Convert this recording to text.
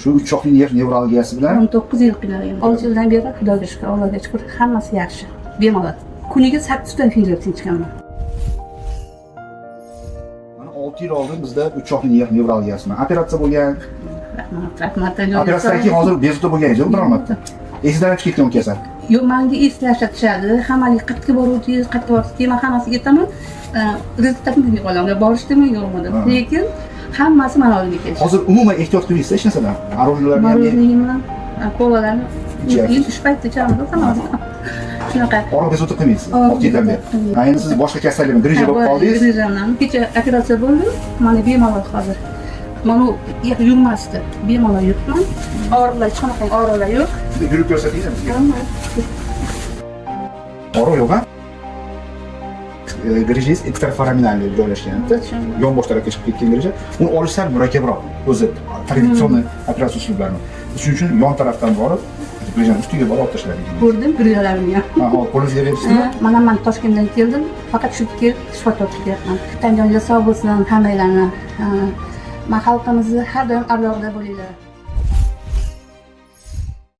Shu uch choqli nerv nevralgiyasi bilan 19 yil qilyapman. 6 yildan beri Xudoga shukr, Allohga shukr, hammasi yaxshi. Bemalol. Kuniga 8 ta filtr ichaman. Mana 6 yil oldin bizda uch choqli nerv nevralgiyasi bilan operatsiya bo'lgan. Rahmat. Operatsiyadan keyin hozir bezovta bo'lganingiz bir marta. Esingizdan chiqib ketgan kasal. Yo'q, menga eslashga tushadi. Hammalik qayerga boruvdingiz, qayerga borsangiz, men hammasiga aytaman. Rezultatni bilmay qolaman. Borishdimi, yo'qmi deb. Lekin hammasi mana oldiga keldi. Hozir umuman ehtiyot qilmaysiz hech narsadan. Arorlarni ham bilan kolalarni ish paytida ichaman, hammasi. Shunaqa. Oro bezovta qilmaysiz 6 yildan beri. Endi siz boshqa kasallik, grija bo'lib qoldingiz. Grijamdan. Kecha operatsiya bo'ldi. Mana bemalol hozir. Mana yurmasdi. Bemalol yuribman. Og'riqlar, hech qanaqa og'riqlar yo'q. Yurib ko'rsatingiz bizga. Oro yo'q a? Grijingiz ekstraforaminalda joylashgan. Yonbosh tarafga chiqib ketgan grija. Uni olish sal murakkabroq. O'zi traditsion operatsiya usullari. Shuning uchun yon tarafdan borib, grijani ustiga borib olib tashladik. Ko'rdim grijalarimni. Ha, hop, qo'lingizga beryapsizmi? Mana men Toshkentdan keldim. Faqat shu kelib shifo topshiryapman. Tan joningiz sog' bo'lsin, hammanglarni. Men xalqimizni har doim avlodda bo'linglar.